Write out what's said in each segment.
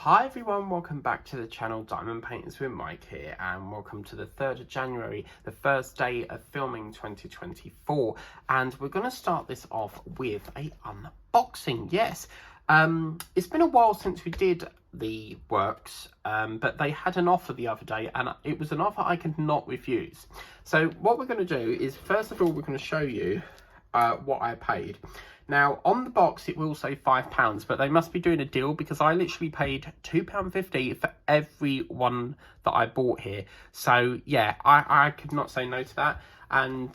Hi everyone, welcome back to the channel Diamond Painters with Mike here, and welcome to the 3rd of January, the first day of filming 2024, and we're going to start this off with a unboxing. Yes, it's been a while since we did the works, but they had an offer the other day and it was an offer I could not refuse. So what we're going to do is, first of all, we're going to show you what I paid. Now, on the box, it will say £5, but they must be doing a deal because I literally paid £2.50 for every one that I bought here. So, yeah, I could not say no to that. And,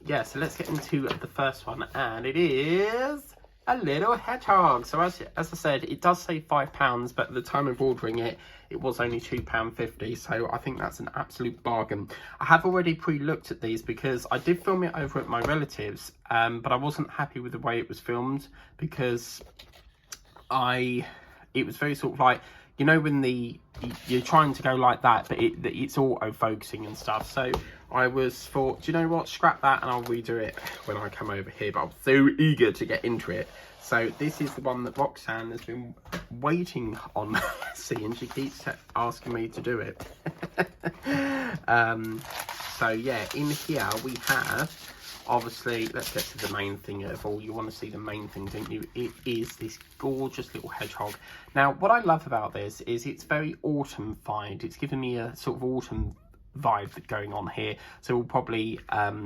yeah, so let's get into the first one. And it is a little hedgehog. So, as I said, it does say £5, but at the time of ordering it, it was only £2.50. So, I think that's an absolute bargain. I have already pre-looked at these because I did film it over at my relatives, but I wasn't happy with the way it was filmed because it was very sort of like, you know, when you're trying to go like that, but it's auto-focusing and stuff. So I thought, do you know what, scrap that and I'll redo it when I come over here. But I'm so eager to get into it. So this is the one that Roxanne has been waiting on seeing. She keeps asking me to do it. So yeah, in here we have, obviously, let's get to the main thing of all. You want to see the main thing, don't you? It is this gorgeous little hedgehog. Now, what I love about this is it's very autumn-fied. It's giving me a sort of autumn vibe going on here. So we'll probably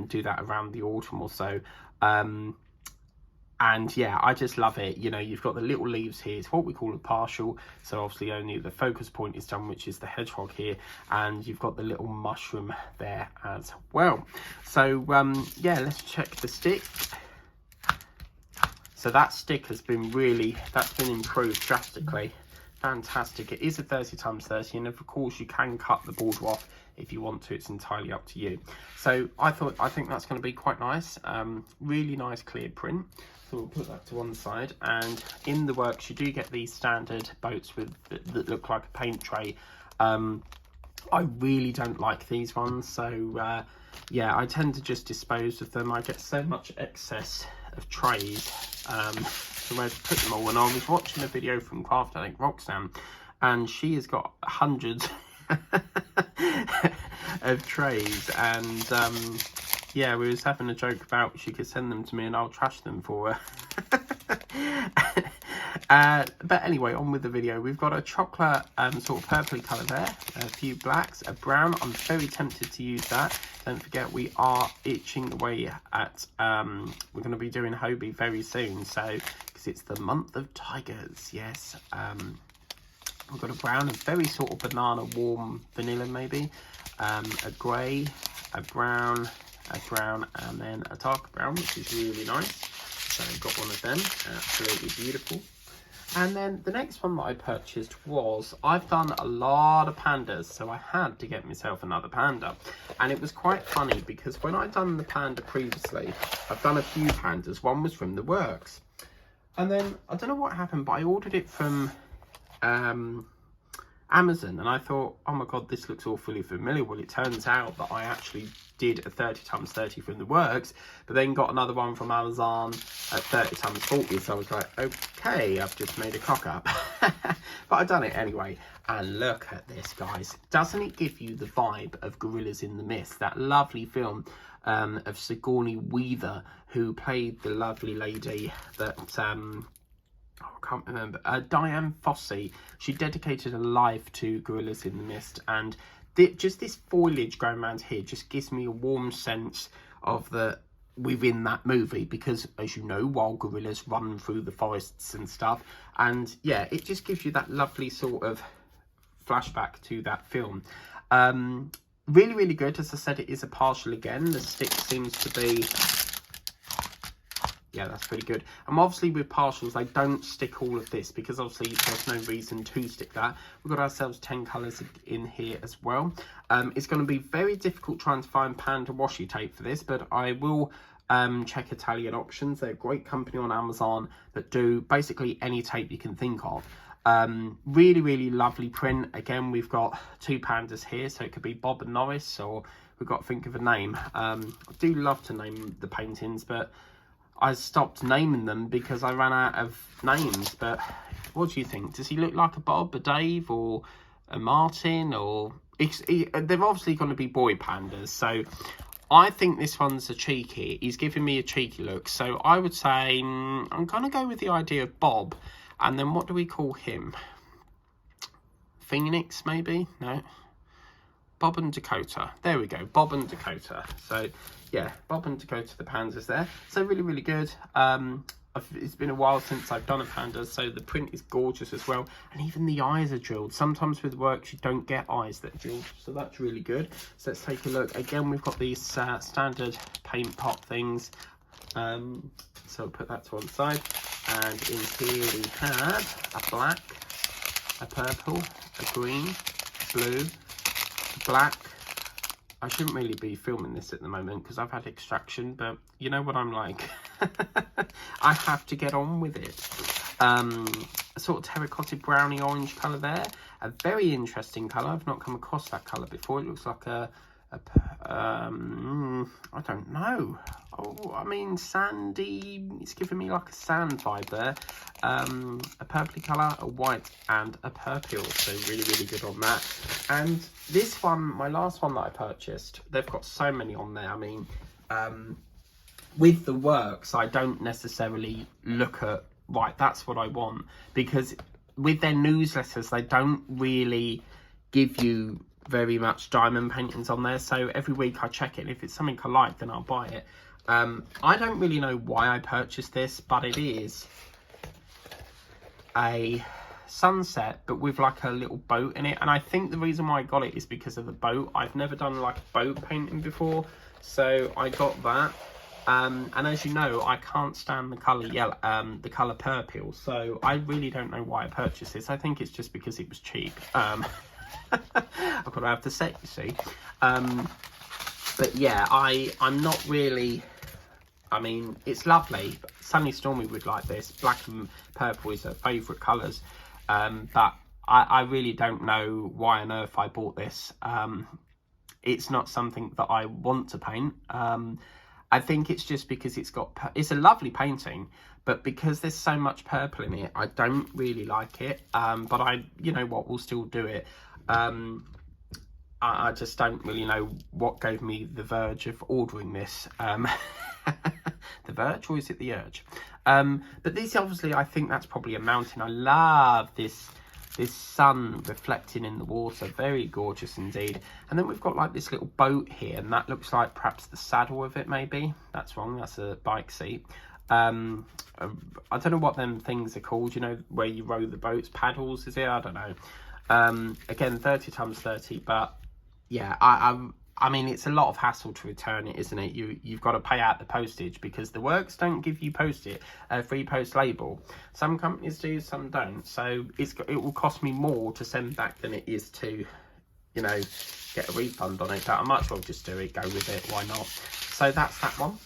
do that around the autumn or so. And yeah, I just love it. You know, you've got the little leaves here. It's what we call a partial. So obviously only the focus point is done, which is the hedgehog here. And you've got the little mushroom there as well. So yeah, let's check the stick. So that stick has been that's been improved drastically. Fantastic. It is a 30x30, and of course you can cut the border off if you want to. It's entirely up to you. So I think that's going to be quite nice. Really nice clear print. So we'll put that to one side, and in the works you do get these standard boats that look like a paint tray. I really don't like these ones, so yeah, I tend to just dispose of them. I get so much excess of trays, so where to put them all. And I was watching a video from Craft Addict Roxanne, and she has got hundreds of trays, and yeah, we was having a joke about she could send them to me and I'll trash them for her. But anyway, on with the video. We've got a chocolate sort of purpley colour there, a few blacks, a brown. I'm very tempted to use that. Don't forget, we are itching away at we're going to be doing Hobie very soon, so because it's the month of tigers. Yes. We've got a brown, a very sort of banana warm vanilla maybe, a grey, a brown, and then a dark brown, which is really nice. So I've got one of them, absolutely beautiful. And then the next one that I purchased was, I've done a lot of pandas, so I had to get myself another panda. And it was quite funny because when I'd done the panda previously, I've done a few pandas. One was from the works. And then, I don't know what happened, but I ordered it from Amazon, and I thought, oh my god, this looks awfully familiar. Well, it turns out that I actually did a 30x30 from the works, but then got another one from Amazon at 30x40. So I was like, okay, I've just made a cock up. But I've done it anyway. And look at this, guys. Doesn't it give you the vibe of Gorillas in the Mist, that lovely film of Sigourney Weaver, who played the lovely lady that I can't remember, Diane Fossey. She dedicated her life to Gorillas in the Mist, and just this foliage going around here just gives me a warm sense of within that movie, because as you know, wild gorillas run through the forests and stuff, and yeah, it just gives you that lovely sort of flashback to that film. Really, really good. As I said, it is a partial again. The stick seems to be, yeah, that's pretty good. And obviously with partials, they don't stick all of this because obviously there's no reason to stick that. We've got ourselves 10 colours in here as well. It's going to be very difficult trying to find Panda washi tape for this, but I will check Italian Options. They're a great company on Amazon that do basically any tape you can think of. Really, really lovely print. Again, we've got two pandas here, so it could be Bob and Norris, or we've got to think of a name. I do love to name the paintings, but I stopped naming them because I ran out of names. But what do you think? Does he look like a Bob, a Dave, or a Martin? Or they're obviously going to be boy pandas. So I think this one's a cheeky. He's giving me a cheeky look. So I would say I'm going to go with the idea of Bob. And then what do we call him? Phoenix, maybe? No. Bob and Dakota. There we go. Bob and Dakota. So, yeah, Bob and Dakota, the pandas there. So, really, really good. It's been a while since I've done a panda, so the print is gorgeous as well. And even the eyes are drilled. Sometimes with works, you don't get eyes that are drilled, so that's really good. So, let's take a look. Again, we've got these standard paint pot things. So, I'll put that to one side. And in here we have a black, a purple, a green, blue, black. I shouldn't really be filming this at the moment because I've had extraction, but you know what I'm like. I have to get on with it. A sort of terracotta browny orange colour there. A very interesting colour. I've not come across that colour before. It looks like I don't know. Oh, I mean, sandy. It's giving me like a sand vibe there. A purpley colour, a white, and a purple. So really, really good on that. And this one, my last one that I purchased, they've got so many on there. I mean, with the works, I don't necessarily look at, right, that's what I want. Because with their newsletters, they don't really give you very much diamond paintings on there, so every week I check it, and if it's something I like, then I'll buy it. I don't really know why I purchased this, but it is a sunset but with like a little boat in it, and I think the reason why I got it is because of the boat. I've never done like a boat painting before, so I got that. And as you know, I can't stand the colour yellow, the colour purple, so I really don't know why I purchased this. I think it's just because it was cheap. I've got to have the set, you see. But yeah, I'm not really, I mean, it's lovely. Sunny Stormy would like this. Black and purple is her favourite colours. But I really don't know why on earth I bought this. It's not something that I want to paint. I think it's just because it's a lovely painting, but because there's so much purple in it, I don't really like it. But you know what, we'll still do it. I just don't really know what gave me the verge of ordering this. The verge, or is it the urge? But this, obviously, I think that's probably a mountain. I love this sun reflecting in the water. Very gorgeous indeed. And then we've got like this little boat here, and that looks like perhaps the saddle of it, maybe. That's wrong, that's a bike seat. I don't know what them things are called, you know, where you row the boats. Paddles, is it? I don't know. Again, 30 times 30, but yeah, I mean, it's a lot of hassle to return it, isn't it? You've got to pay out the postage because the works don't give you free post label. Some companies do, some don't. So it will cost me more to send back than it is to, you know, get a refund on it. But I might as well just do it, go with it, why not? So that's that one.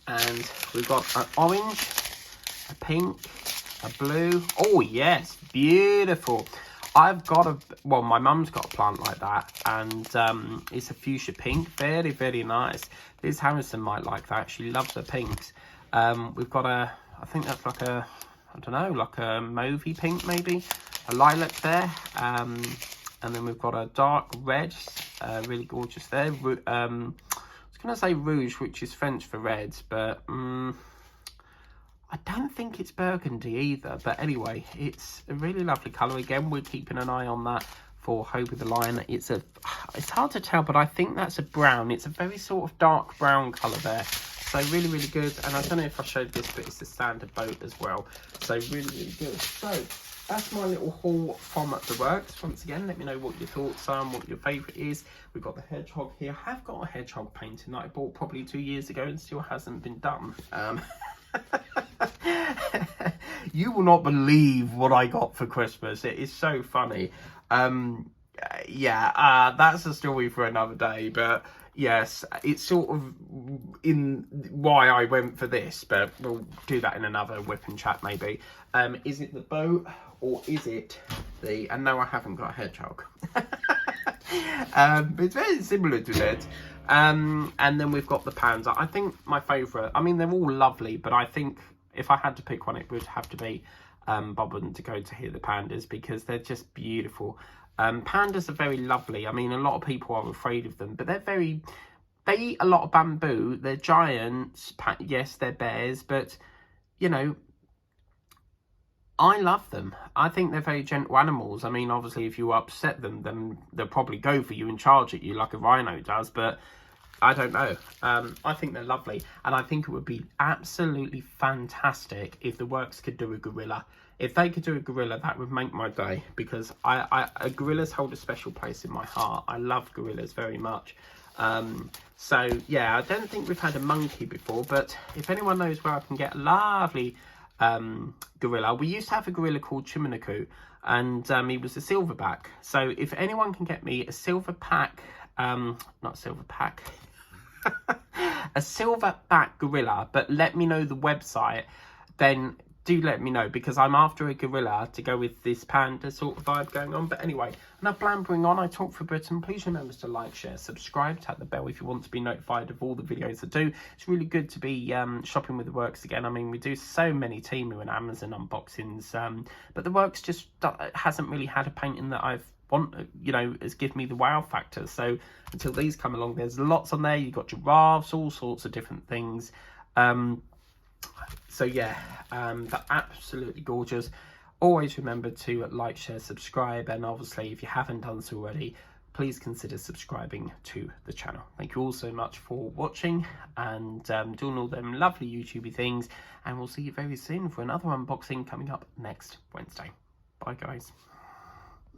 And we've got an orange, a pink, a blue. Oh yes, beautiful. I've got well, my mum's got a plant like that, and it's a fuchsia pink. Very, very nice. Liz Harrison might like that. She loves her pinks. We've got I think that's like I don't know, like a mauvey pink maybe. A lilac there. And then we've got a dark red, really gorgeous there. I was going to say rouge, which is French for reds, but I don't think it's burgundy either. But anyway, it's a really lovely colour. Again, we're keeping an eye on that for Hope of the Lion. It's hard to tell, but I think that's a brown. It's a very sort of dark brown colour there. So really, really good. And I don't know if I showed this, but it's the standard boat as well. So really, really good. So that's my little haul from the works. Once again, let me know what your thoughts are and what your favourite is. We've got the hedgehog here. I have got a hedgehog painting that I bought probably 2 years ago and still hasn't been done. You will not believe what I got for Christmas. It is so funny. Yeah, that's a story for another day. But yes, it's sort of in why I went for this, but we'll do that in another whip and chat maybe. Is it the boat or is it and no, I haven't got a hedgehog. It's very similar to that. And then we've got the Panda. I think my favourite, I mean, they're all lovely, but I think if I had to pick one, it would have to be Bob and to go to hear the Pandas, because they're just beautiful. Pandas are very lovely. I mean, a lot of people are afraid of them, but they eat a lot of bamboo. They're giants. Yes, they're bears, but, you know, I love them. I think they're very gentle animals. I mean, obviously, if you upset them, then they'll probably go for you and charge at you like a rhino does, but I don't know. I think they're lovely, and I think it would be absolutely fantastic if the works could do a gorilla. If they could do a gorilla, that would make my day, because gorillas hold a special place in my heart. I love gorillas very much. So, yeah, I don't think we've had a monkey before, but if anyone knows where I can get a lovely gorilla. We used to have a gorilla called Chimanaku, and he was a silverback. So if anyone can get me a silverback, a silverback gorilla, but let me know the website, then do let me know, because I'm after a gorilla to go with this panda sort of vibe going on. But anyway, enough blabbering on. I talk for Britain. Please remember to like, share, subscribe, tap the bell if you want to be notified of all the videos I do. It's really good to be shopping with the works again. I mean, we do so many Temu and Amazon unboxings, but the works just hasn't really had a painting that I've has given me the wow factor. So until these come along, there's lots on there. You've got giraffes, all sorts of different things. So yeah, they're absolutely gorgeous. Always remember to like, share, subscribe, and obviously if you haven't done so already, please consider subscribing to the channel. Thank you all so much for watching and doing all them lovely YouTubey things, and we'll see you very soon for another unboxing coming up next Wednesday. Bye guys.